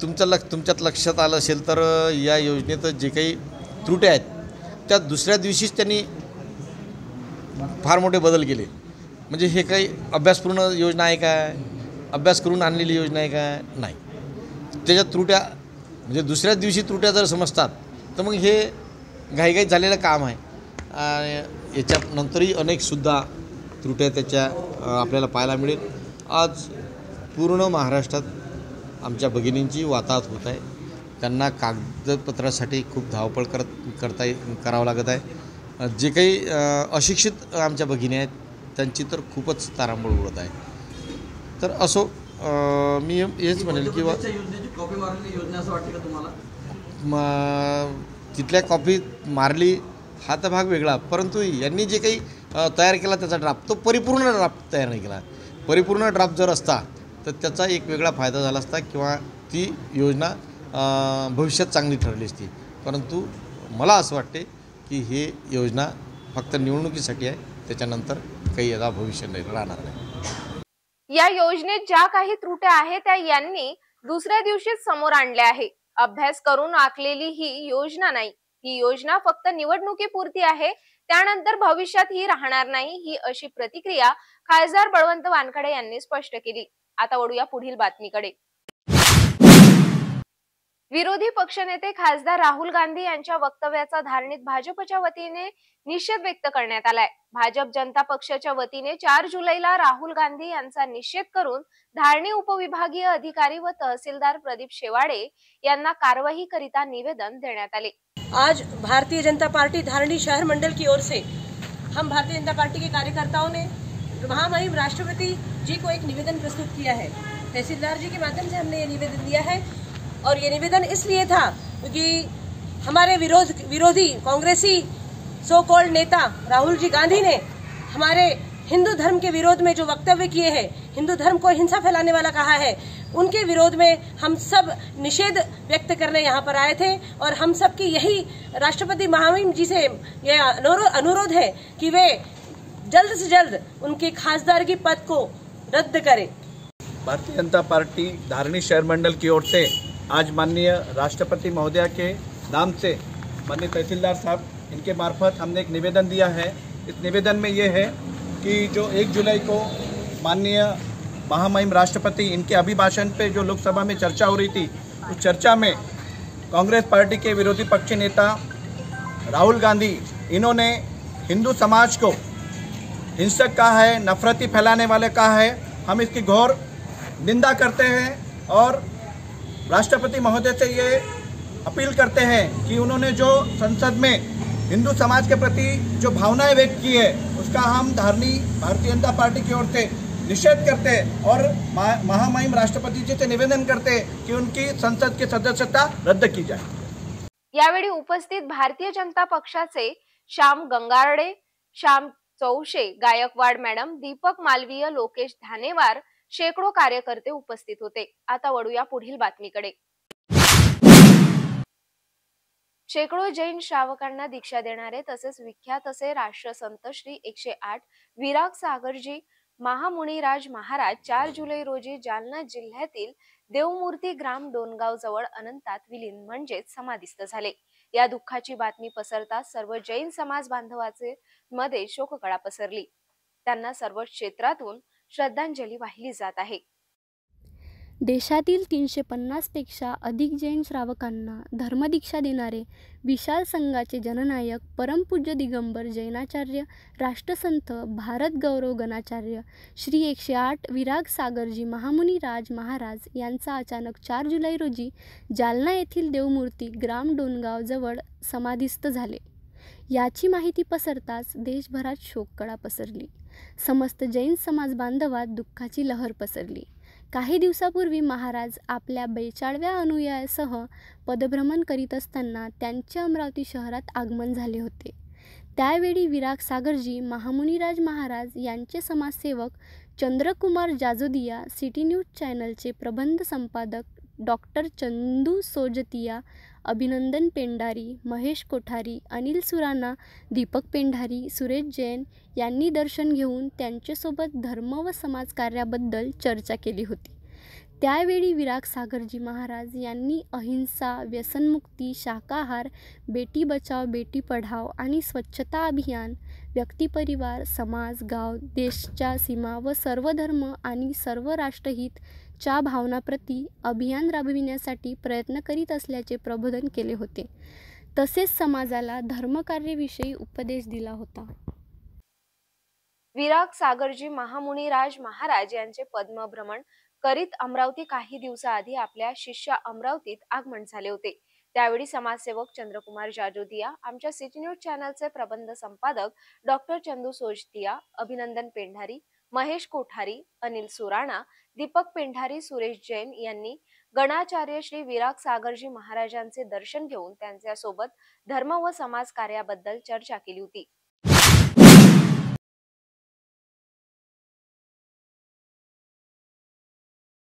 तुमच्यात लक्षात आलं असेल तर या योजनेत जे काही त्रुट्या आहेत त्या दुसऱ्या दिवशीच त्यांनी फार मोठे बदल केले। म्हणजे हे काही अभ्यासपूर्ण योजना आहे काय? अभ्यास करून आणलेली योजना आहे का? नाही. त्याच्यात त्रुट्या म्हणजे दुसऱ्याच दिवशी त्रुट्या जर समजतात तर मग हे घाईघाईत झालेलं काम आहे. याच्यानंतरही अनेकसुद्धा त्रुट्या त्याच्या आपल्याला पाहायला मिळेल. आज पूर्ण महाराष्ट्रात आमच्या भगिनींची वाताहत होत आहे. त्यांना कागदपत्रासाठी खूप धावपळ करावं लागत आहे. जे काही अशिक्षित आमच्या भगिनी आहेत त्यांची तर खूपच तारांबळ उडत आहे. तर असो, मी हेच म्हणेल की कॉपी मारली योजना असं वाटतं का तुम्हाला? तिथल्या कॉपी मारली हा तर भाग वेगळा, परंतु यांनी जे काही तयार केला त्याचा ड्राफ्ट तो परिपूर्ण ड्राफ्ट तयार नाही केला. परिपूर्ण ड्राफ्ट जर असता तर त्याचा एक वेगळा फायदा झाला असता किंवा ती योजना भविष्यात चांगली ठरली असती. परंतु मला असं वाटते की ही योजना फक्त निवडणुकीसाठी आहे, त्याच्यानंतर काही याचा भविष्य राहणार नाही. या योजनेत ज्या काही त्रुट्या आहेत त्या यांनी दुसऱ्या दिवशीच समोर आणल्या आहे. अभ्यास करून आखलेली ही योजना नाही. ही योजना फक्त निवडणुकीपुरती आहे, त्यानंतर भविष्यात ही राहणार नाही, ही अशी प्रतिक्रिया खासदार बळवंत वानखडे यांनी स्पष्ट केली. आता वळूया पुढील बातमीकडे. विरोधी पक्षनेते खासदार राहुल गांधी यांच्या वक्तव्याचा धारणीत भाजपच्या वतीने निषेध व्यक्त करण्यात आलाय. भाजप जनता पक्षाच्या वतीने 4 जुलैला राहुल गांधी यांचा निषेध करून धारणी उपविभागीय अधिकारी व तहसीलदार प्रदीप शेवाड़े यांना कार्यवाही करिता निवेदन देण्यात आले. आज भारतीय जनता पार्टी धारणी शहर मंडल की or say Hum Bharatiya Janata party के कार्यकर्ताओं ने महामहिम राष्ट्रपति जी को एक निवेदन प्रस्तुत किया है. तहसीलदार जी के माध्यम से हमने ये निवेदन दिया है और ये निवेदन इसलिए था क्योंकि हमारे विरोधी कांग्रेसी सो कॉल्ड नेता राहुल जी गांधी ने हमारे हिंदू धर्म के विरोध में जो वक्तव्य किए हैं, हिंदू धर्म को हिंसा फैलाने वाला कहा है, उनके विरोध में हम सब निषेध व्यक्त करने यहाँ पर आए थे. और हम सब की यही राष्ट्रपति महामहिम जी से यह अनुरोध है कि वे जल्द से जल्द उनके खासदारगी पद को रद्द करें. भारतीय जनता पार्टी धारणी शहर मंडल की ओर से आज माननीय राष्ट्रपति महोदया के नाम से माननीय तहसीलदार साहब इनके मार्फत हमने एक निवेदन दिया है. इस निवेदन में ये है कि जो 1 जुलाई को माननीय महामहिम राष्ट्रपति इनके अभिभाषण पे जो लोकसभा में चर्चा हो रही थी, उस चर्चा में कांग्रेस पार्टी के विरोधी पक्ष नेता राहुल गांधी इन्होंने हिंदू समाज को हिंसक कहा है, नफरती फैलाने वाले कहा है. हम इसकी घोर निंदा करते हैं और राष्ट्रपति महोदय से ये अपील करते हैं कि उन्होंने जो संसद में हिंदू समाज के प्रति जो भावनाएं व्यक्त की है उसका हम धारणी भारतीय जनता पार्टी की ओर से निषेध करते हैं और महामहिम राष्ट्रपति जी से निवेदन करते हैं कि उनकी संसद की सदस्यता रद्द की जाए. यावेळी उपस्थित भारतीय जनता पक्षाचे श्याम गंगारडे, श्याम चौशे, गायकवाड मॅडम, दीपक मालवीय, लोकेश धानेवार, शेकडो कार्यकर्ते उपस्थित होते. आता वळूया पुढील बातमीकडे. शेकडो जैन श्रावकांना दीक्षा देणारे तसेच विख्यात असे राष्ट्रसंत श्री 108 विराग सागरजी महामुनिराज महाराज 4 जुलै रोजी जालना जिल्ह्यातील देवमूर्ती ग्राम डोनगाव जवळ अनंतात विलीन म्हणजेच समाधिस्थ झाले. या दुःखाची बातमी पसरताच सर्व जैन समाज बांधवाचे मध्ये शोककळा पसरली. त्यांना सर्व क्षेत्रातून श्रद्धांजली वाहिली जात आहे. देशातील 350 पेक्षा अधिक जैन श्रावकांना धर्मदीक्षा देणारे विशाल संघाचे जननायक परमपूज्य दिगंबर जैनाचार्य राष्ट्रसंत भारत गौरव गणाचार्य श्री 108 विराग सागरजी महामुनिराज महाराज यांचा अचानक 4 जुलै रोजी जालना येथील देवमूर्ती ग्राम डोनगाव जवळ समाधिस्थ झाले. याची माहिती पसरताच देशभरात शोककळा पसरली. समस्त जैन समाज बांधवात दुःखाची लहर पसरली. काही दिवसापूर्वी महाराज आपल्या 42व्या अनुयायासह पदभ्रमण करीत असताना त्यांचे अमरावती शहरात आगमन झाले होते. त्यावेळी विराग सागरजी महामुनिराज महाराज यांचे समाजसेवक चंद्रकुमार जाजोदिया, सिटी न्यूज चॅनलचे प्रबंध संपादक डॉक्टर चंदू सोजतिया, अभिनंदन पेंडारी, महेश कोठारी, अनिल सुराणा, दीपक पेंढारी, सुरेश जैन यांनी दर्शन घेऊन त्यांच्यासोबत धर्म व समाजकार्याबद्दल चर्चा केली होती. त्यावेळी विराग सागरजी महाराज यांनी अहिंसा, व्यसनमुक्ती, शाकाहार, बेटी बचाव बेटी पढाव आणि स्वच्छता अभियान, व्यक्तिपरिवार, समाज, गाव, देशच्या सीमा व सर्व धर्म आणि सर्व राष्ट्रहित च्या भावनाप्रती अभियान राबविण्यासाठी प्रयत्न करीत असल्याचे प्रबोधन केले होते. तसेच समाजाला धर्मकार्याविषयी उपदेश दिला होता. विराग सागरजी महामुनिराज महाराज यांचे पद्मभ्रमण करीत अमरावती काही दिवसाआधी आपल्या शिष्य अमरावतीत आगमन झाले होते. त्यावेळी समाजसेवक चंद्रकुमार जाजोदिया, आमच्या सिटी न्यूज चॅनलचे प्रबंध संपादक डॉक्टर चंदू सोजतिया, अभिनंदन पेंढारी, महेश कोठारी, अनिल सुराणा, दीपक पेंढारी, सुरेश जैन यांनी गणाचार्य श्री विराग सागरजी महाराजांचे दर्शन घेऊन त्यांच्यासोबत धर्म व समाज कार्याबद्दल चर्चा केली होती.